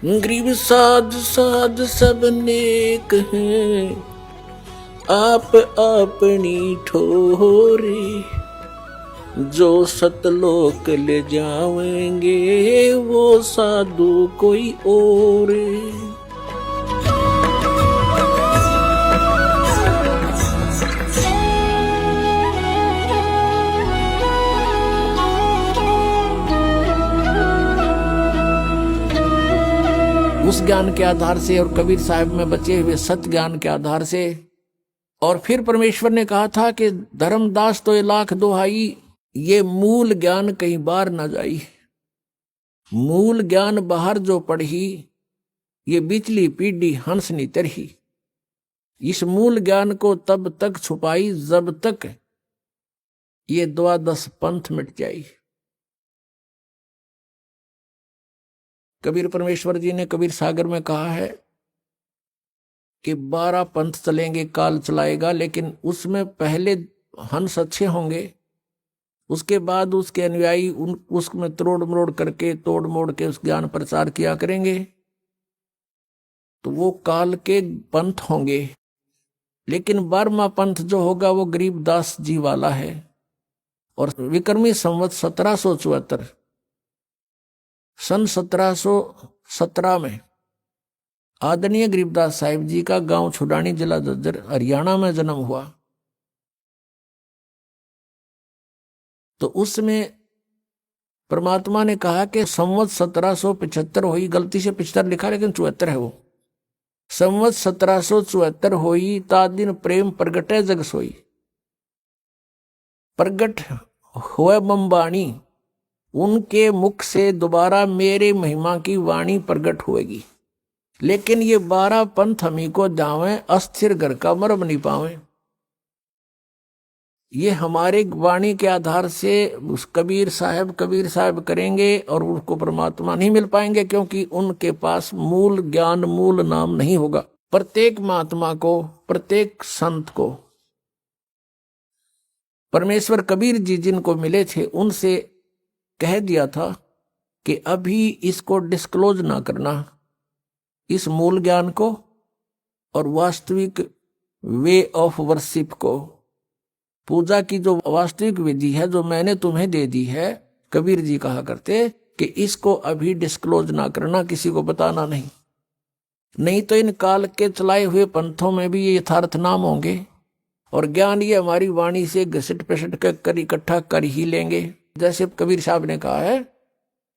गरीब साध साध सब नेक हैं, आप अपनी ठोरे। जो सतलोक ले जावेंगे वो साधु कोई और। उस ज्ञान के आधार से और कबीर साहब में बचे हुए सत्य ज्ञान के आधार से, और फिर परमेश्वर ने कहा था कि धर्मदास तो ये लाख दोहाई, ये मूल ज्ञान कहीं बाहर ना जाई। मूल ज्ञान बाहर जो पढ़ी, ये बिचली पीढ़ी हंस नी तरही। इस मूल ज्ञान को तब तक छुपाई जब तक ये 12 पंथ मिट जाई। कबीर परमेश्वर जी ने कबीर सागर में कहा है कि 12 पंथ चलेंगे, काल चलाएगा, लेकिन उसमें पहले हंस अच्छे होंगे, उसके बाद उसके अनुयायी उसमें तोड़ मोड़ के उस ज्ञान प्रचार किया करेंगे, तो वो काल के पंथ होंगे। लेकिन 12वां पंथ जो होगा वो गरीबदास जी वाला है। और विक्रमी संवत 1774 सन 1717 में आदरणीय गरीबदास साहिब जी का गांव छुडानी, जिला झज्जर, हरियाणा में जन्म हुआ। तो उसमें परमात्मा ने कहा कि संवत 1775 हुई, गलती से 75 लिखा लेकिन 74 है वो। संवत 1774 हुई, ता दिन प्रेम प्रगटे जग सोई। प्रगट हुए बम्बाणी, उनके मुख से दोबारा मेरे महिमा की वाणी प्रगट होगी। लेकिन ये 12 पंथ हमी को जावे, अस्थिर घर का मरम नहीं पावे। ये हमारे वाणी के आधार से उस कबीर साहब करेंगे और उनको परमात्मा नहीं मिल पाएंगे, क्योंकि उनके पास मूल ज्ञान, मूल नाम नहीं होगा। प्रत्येक महात्मा को, प्रत्येक संत को परमेश्वर कबीर जी जिनको मिले थे उनसे कह दिया था कि अभी इसको डिस्क्लोज ना करना, इस मूल ज्ञान को और वास्तविक वे ऑफ वर्शिप को। पूजा की जो वास्तविक विधि है जो मैंने तुम्हें दे दी है, कबीर जी कहा करते कि इसको अभी डिस्क्लोज ना करना, किसी को बताना नहीं। नहीं तो इन काल के चलाए हुए पंथों में भी ये यथार्थ नाम होंगे और ज्ञान ये हमारी वाणी से घसीट पिसट कर इकट्ठा कर ही लेंगे। जैसे कबीर साहब ने कहा है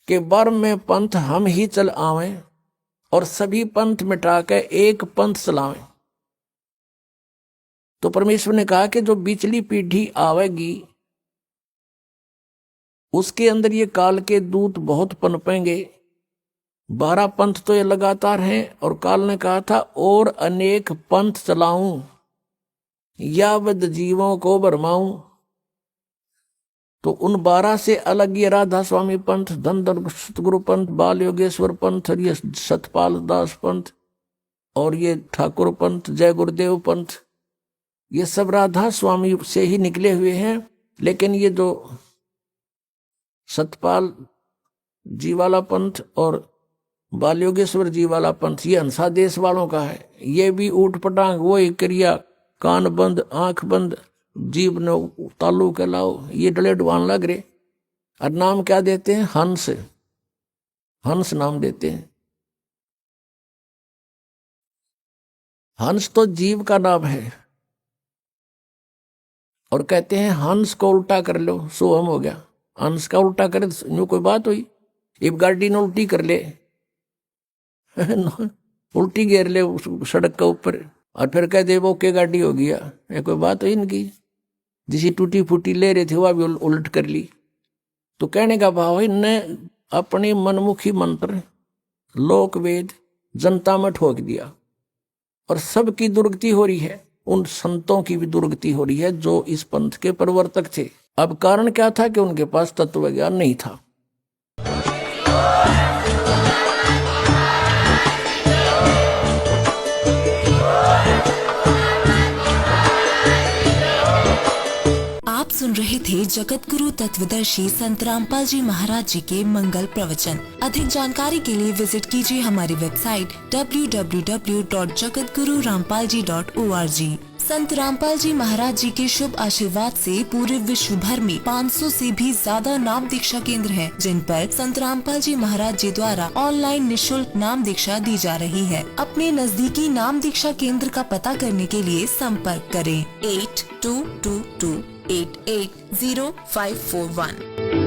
कि बर्म में पंथ हम ही चल आवें और सभी पंथ मिटा के एक पंथ चलावें। तो परमेश्वर ने कहा कि जो बिचली पीढ़ी आवेगी उसके अंदर ये काल के दूत बहुत पनपेंगे। 12 पंथ तो ये लगातार हैं, और काल ने कहा था और अनेक पंथ चलाऊं, यावद जीवों को भरमाऊं। तो उन 12 से अलग ये राधा स्वामी पंथ, धनधर सतगुरु पंथ, बाल योगेश्वर पंथ, ये सतपाल दास पंथ और ये ठाकुर पंथ, जय गुरुदेव पंथ, ये सब राधा स्वामी से ही निकले हुए हैं। लेकिन ये जो सतपाल जी वाला पंथ और बाल योगेश्वर जी वाला पंथ ये हंसा देश वालों का है। ये भी ऊट पटांग, वो ही क्रिया, कान बंद आंख बंद, जीव ने तालू के लाओ, ये डले डुबान लग रहे। और नाम क्या देते हैं? हंस, हंस नाम देते हैं। हंस तो जीव का नाम है, और कहते हैं हंस को उल्टा कर लो सो हम हो गया। हंस का उल्टा करे तो कोई बात हुई? एक गाड़ी ने उल्टी कर ले उल्टी घेर ले सड़क के ऊपर और फिर कह दे वो के गाड़ी हो गया, ये कोई बात हुई इनकी? जिसी टूटी फूटी ले रहे थे वह भी उलट कर ली। तो कहने का भाव है इनने अपनी मनमुखी मंत्र लोक वेद जनता में ठोक दिया, और सबकी दुर्गति हो रही है। उन संतों की भी दुर्गति हो रही है जो इस पंथ के प्रवर्तक थे। अब कारण क्या था कि उनके पास तत्व ज्ञान नहीं था। आप सुन रहे थे जगत गुरु तत्वदर्शी संत रामपाल जी महाराज जी के मंगल प्रवचन। अधिक जानकारी के लिए विजिट कीजिए हमारी वेबसाइट www.jagatgururampalji.org। संत रामपाल जी महाराज जी के शुभ आशीर्वाद से पूरे विश्व भर में 500 से भी ज्यादा नाम दीक्षा केंद्र हैं, जिन पर संत रामपाल जी महाराज जी द्वारा ऑनलाइन निशुल्क नाम दीक्षा दी जा रही है। अपने नजदीकी नाम दीक्षा केंद्र का पता करने के लिए संपर्क करें 8222880541।